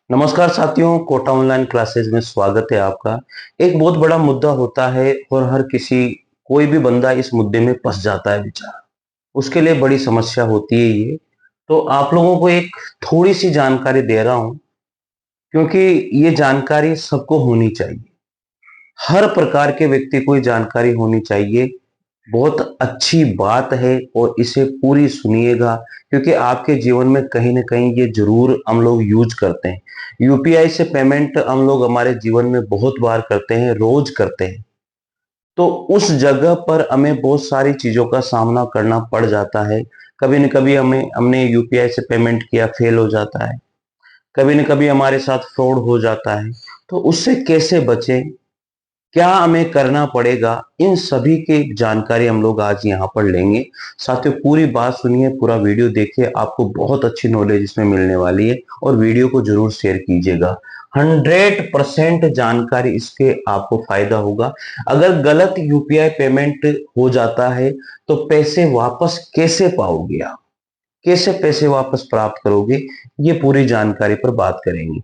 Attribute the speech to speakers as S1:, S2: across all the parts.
S1: नमस्कार साथियों, Kota online classes में स्वागत है आपका। एक बहुत बड़ा मुद्दा होता है और हर किसी कोई भी बंदा इस मुद्दे में फंस जाता है बेचारा। उसके लिए बड़ी समस्या होती है ये। तो आप लोगों को एक थोड़ी सी जानकारी दे रहा हूं, क्योंकि ये जानकारी सबको होनी चाहिए। हर प्रकार के व्यक्ति को ये जानकारी होनी चाहिए। बहुत अच्छी बात है और इसे पूरी सुनिएगा, क्योंकि आपके जीवन में कहीं ना कहीं ये जरूर हम लोग यूज करते हैं। यूपीआई से पेमेंट हम लोग हमारे जीवन में बहुत बार करते हैं, रोज करते हैं। तो उस जगह पर हमें बहुत सारी चीजों का सामना करना पड़ जाता है। कभी न कभी हमने यूपीआई से पेमेंट किया, फेल हो जाता है। कभी न कभी हमारे साथ फ्रॉड हो जाता है। तो उससे कैसे बचें, क्या हमें करना पड़ेगा, इन सभी की जानकारी हम लोग आज यहाँ पर लेंगे। साथियों, पूरी बात सुनिए, पूरा वीडियो देखिए, आपको बहुत अच्छी नॉलेज इसमें मिलने वाली है। और वीडियो को जरूर शेयर कीजिएगा। 100% जानकारी इसके आपको फायदा होगा। अगर गलत यूपीआई पेमेंट हो जाता है तो पैसे वापस कैसे पाओगे आप, कैसे पैसे वापस प्राप्त करोगे, ये पूरी जानकारी पर बात करेंगे।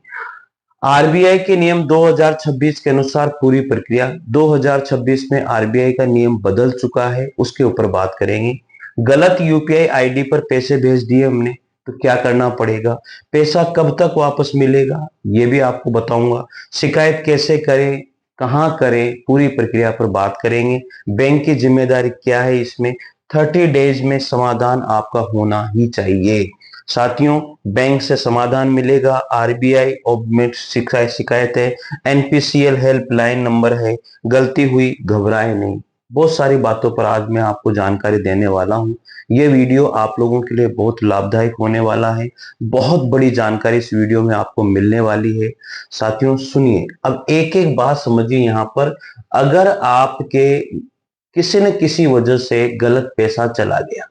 S1: आरबीआई के नियम 2026 के अनुसार पूरी प्रक्रिया 2026 में आरबीआई का नियम बदल चुका है, उसके ऊपर बात करेंगे। गलत यूपीआई आईडी पर पैसे भेज दिए हमने, तो क्या करना पड़ेगा, पैसा कब तक वापस मिलेगा, ये भी आपको बताऊंगा। शिकायत कैसे करें, कहां करें, पूरी प्रक्रिया पर बात करेंगे। बैंक की जिम्मेदारी क्या है इसमें। 30 डेज में समाधान आपका होना ही चाहिए। साथियों, बैंक से समाधान मिलेगा। आरबीआई और शिकायत है। एनपीसीएल हेल्पलाइन नंबर है। गलती हुई, घबराए नहीं। बहुत सारी बातों पर आज मैं आपको जानकारी देने वाला हूं। ये वीडियो आप लोगों के लिए बहुत लाभदायक होने वाला है। बहुत बड़ी जानकारी इस वीडियो में आपको मिलने वाली है। साथियों सुनिए, अब एक एक बात समझिए यहाँ पर। अगर आपके किसी न किसी वजह से गलत पैसा चला गया,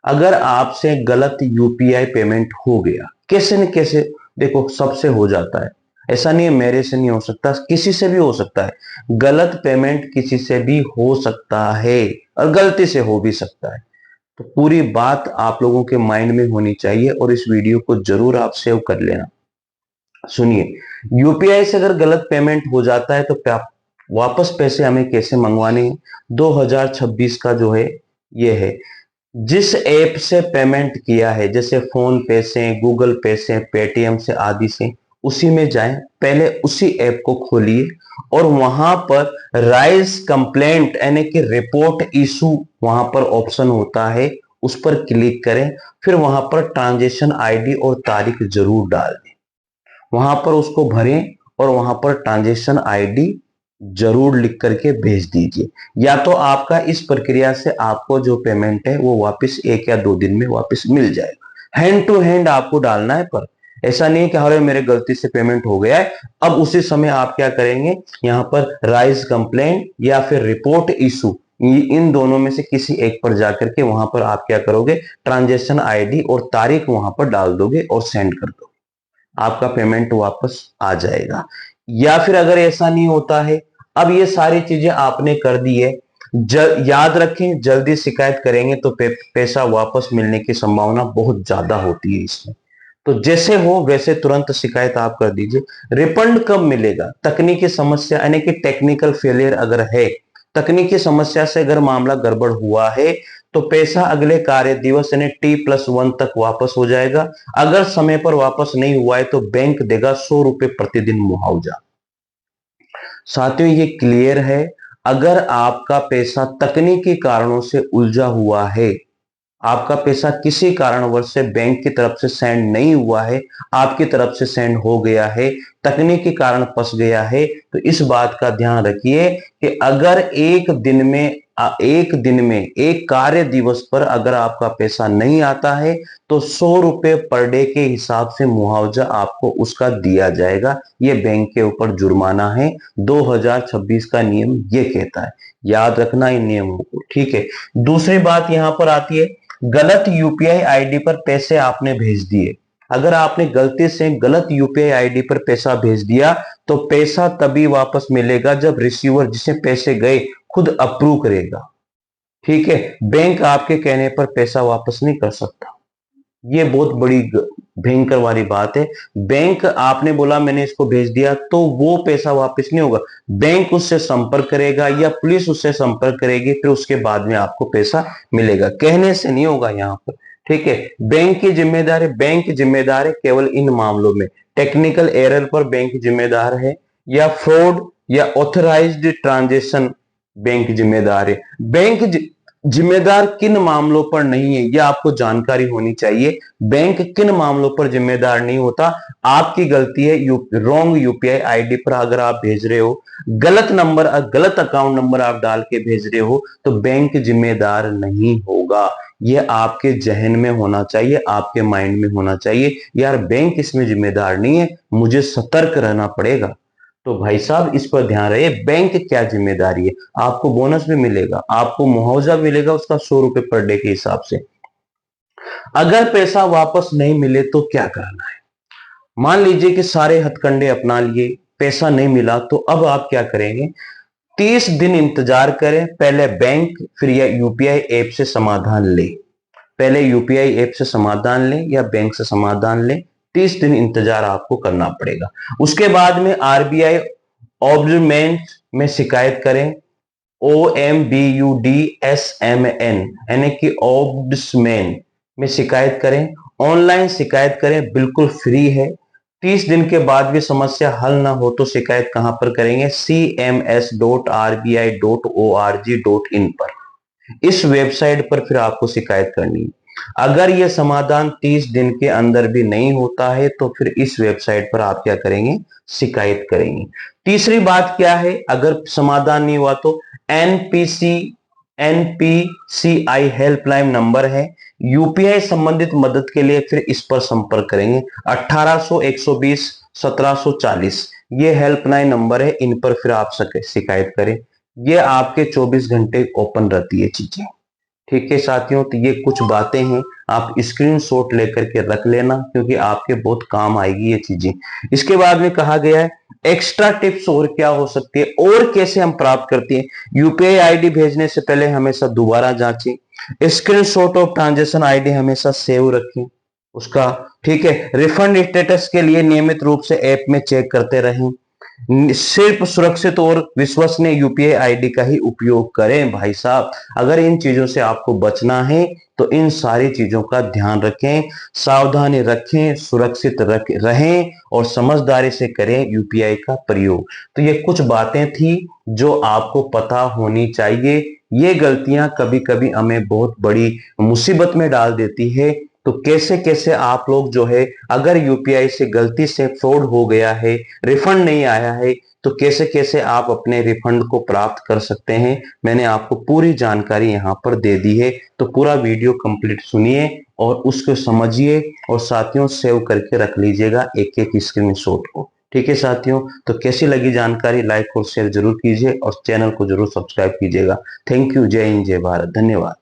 S1: अगर आपसे गलत यूपीआई पेमेंट हो गया, कैसे न कैसे, देखो सबसे हो जाता है। ऐसा नहीं है मेरे से नहीं हो सकता, किसी से भी हो सकता है। गलत पेमेंट किसी से भी हो सकता है और गलती से हो भी सकता है। तो पूरी बात आप लोगों के माइंड में होनी चाहिए और इस वीडियो को जरूर आप सेव कर लेना। सुनिए, यूपीआई से अगर गलत पेमेंट हो जाता है तो वापस पैसे हमें कैसे मंगवाने हैं। 2026 का जो है ये है। जिस ऐप से पेमेंट किया है, जैसे फोन पे से, गूगल पे से, पेटीएम से आदि से, उसी में जाएं। पहले उसी ऐप को खोलिए और वहां पर राइज कंप्लेंट यानी कि रिपोर्ट इशू, वहां पर ऑप्शन होता है, उस पर क्लिक करें। फिर वहां पर ट्रांजेक्शन आईडी और तारीख जरूर डाल दें। वहां पर उसको भरें और वहां पर ट्रांजेक्शन आईडी जरूर लिख करके भेज दीजिए। या तो आपका इस प्रक्रिया से आपको जो पेमेंट है वो वापस 1 या 2 दिन में वापस मिल जाएगा। हैंड टू हैंड आपको डालना है, पर ऐसा नहीं है कि अरे मेरे गलती से पेमेंट हो गया है, अब उसी समय आप क्या करेंगे, यहाँ पर राइज कंप्लेंट या फिर रिपोर्ट इशू, इन दोनों में से किसी एक पर जाकर के वहां पर आप क्या करोगे, ट्रांजेक्शन आईडी और तारीख वहां पर डाल दोगे और सेंड कर दोगे। आपका पेमेंट वापस आ जाएगा। या फिर अगर ऐसा नहीं होता है, अब ये सारी चीजें आपने कर दी है, याद रखें, जल्दी शिकायत करेंगे तो पैसा वापस मिलने की संभावना बहुत ज्यादा होती है इसमें। तो जैसे हो वैसे तुरंत शिकायत आप कर दीजिए। रिफंड कब मिलेगा, तकनीकी समस्या यानी कि टेक्निकल फेलियर अगर है, तकनीकी समस्या से अगर मामला गड़बड़ हुआ है, तो पैसा अगले कार्य दिवस यानी T+1 तक वापस हो जाएगा। अगर समय पर वापस नहीं हुआ है तो बैंक देगा 100 रुपए प्रतिदिन मुआवजा। साथियों, ये क्लियर है। अगर आपका पैसा तकनीकी कारणों से उलझा हुआ है, आपका पैसा किसी कारणवश से बैंक की तरफ से सेंड नहीं हुआ है, आपकी तरफ से सेंड हो गया है, तकनीकी कारण फंस गया है, तो इस बात का ध्यान रखिए कि अगर एक दिन में एक कार्य दिवस पर अगर आपका पैसा नहीं आता है तो 100 रुपए पर डे के हिसाब से मुआवजा आपको उसका दिया जाएगा। ये बैंक के ऊपर जुर्माना है। 2026 का नियम ये कहता है। याद रखना इन नियमों को, ठीक है। दूसरी बात यहां पर आती है, गलत यूपीआई आईडी पर पैसे आपने भेज दिए। अगर आपने गलती से गलत यूपीआई आईडी पर पैसा भेज दिया तो पैसा तभी वापस मिलेगा जब रिसीवर जिसे पैसे गए खुद अप्रूव करेगा, ठीक है। बैंक आपके कहने पर पैसा वापस नहीं कर सकता। ये बहुत बड़ी भयंकर वाली बात है। बैंक आपने बोला मैंने इसको भेज दिया तो वो पैसा वापस नहीं होगा, बैंक उससे संपर्क करेगा या पुलिस उससे संपर्क करेगी, फिर उसके बाद में आपको पैसा मिलेगा, कहने से नहीं होगा यहाँ पर। ठीक है, बैंक की जिम्मेदारी, बैंक जिम्मेदार है केवल इन मामलों में, टेक्निकल एरर पर बैंक जिम्मेदार है, या फ्रॉड या ऑथराइज्ड ट्रांजेक्शन बैंक जिम्मेदार है। बैंक जिम्मेदार किन मामलों पर नहीं है यह आपको जानकारी होनी चाहिए। बैंक किन मामलों पर जिम्मेदार नहीं होता, आपकी गलती है रॉन्ग यूपीआई आईडी पर अगर आप भेज रहे हो, गलत नंबर, गलत अकाउंट नंबर आप डाल के भेज रहे हो, तो बैंक जिम्मेदार नहीं होगा। यह आपके जहन में होना चाहिए, आपके माइंड में होना चाहिए, यार बैंक इसमें जिम्मेदार नहीं है, मुझे सतर्क रहना पड़ेगा। तो भाई साहब इस पर ध्यान रहे, बैंक क्या जिम्मेदारी है, आपको बोनस भी मिलेगा, आपको मुआवजा मिलेगा उसका 100 रुपए पर डे के हिसाब से। अगर पैसा वापस नहीं मिले तो क्या करना है? मान लीजिए कि सारे हथकंडे अपना लिए, पैसा नहीं मिला, तो अब आप क्या करेंगे? 30 दिन इंतजार करें, पहले बैंक फिर या यूपीआई ऐप से समाधान ले, पहले यूपीआई ऐप से समाधान लें या बैंक से समाधान लें, 30 दिन इंतजार आपको करना पड़ेगा। उसके बाद में आरबीआई ऑब्जमेंट में शिकायत करें, OMBUDSMN यानी कि ऑब्जमेंट में शिकायत करें, ऑनलाइन शिकायत करें, बिल्कुल फ्री है। 30 दिन के बाद भी समस्या हल ना हो तो शिकायत कहां पर करेंगे? cms.rbi.org.in पर, इस वेबसाइट पर फिर आपको शिकायत करनी है। अगर यह समाधान 30 दिन के अंदर भी नहीं होता है तो फिर इस वेबसाइट पर आप क्या करेंगे? शिकायत करेंगे। तीसरी बात क्या है? अगर समाधान नहीं हुआ तो एनपीसीआई हेल्पलाइन नंबर है, यूपीआई संबंधित मदद के लिए फिर इस पर संपर्क करेंगे। 1800 120 1740 ये हेल्पलाइन नंबर है, इन पर फिर आप शिकायत करें। ये आपके 24 घंटे ओपन रहती है चीजें। ठीक है साथियों, तो ये कुछ बातें हैं, आप स्क्रीनशॉट लेकर के रख लेना क्योंकि आपके बहुत काम आएगी ये चीजें। इसके बाद में कहा गया है एक्स्ट्रा टिप्स और क्या हो सकती है और कैसे हम प्राप्त करते हैं। यूपीआई आईडी भेजने से पहले हमेशा दोबारा जांचें, स्क्रीनशॉट ऑफ ट्रांजैक्शन आईडी हमेशा सेव रखें उसका। ठीक है, रिफंड स्टेटस के लिए नियमित रूप से ऐप में चेक करते रहें, सिर्फ सुरक्षित और विश्वसनीय यूपीआई आईडी का ही उपयोग करें। भाई साहब अगर इन चीजों से आपको बचना है तो इन सारी चीजों का ध्यान रखें, सावधानी रखें, सुरक्षित रहें और समझदारी से करें यूपीआई का प्रयोग। तो ये कुछ बातें थी जो आपको पता होनी चाहिए। ये गलतियां कभी कभी हमें बहुत बड़ी मुसीबत में डाल देती है। तो कैसे कैसे आप लोग जो है, अगर यूपीआई से गलती से फ्रॉड हो गया है, रिफंड नहीं आया है, तो कैसे कैसे आप अपने रिफंड को प्राप्त कर सकते हैं, मैंने आपको पूरी जानकारी यहाँ पर दे दी है। तो पूरा वीडियो कंप्लीट सुनिए और उसको समझिए और साथियों सेव करके रख लीजिएगा एक एक स्क्रीनशॉट को। ठीक है साथियों, तो कैसी लगी जानकारी, लाइक और शेयर जरूर कीजिए और चैनल को जरूर सब्सक्राइब कीजिएगा। थैंक यू, जय हिंद, जय भारत, धन्यवाद।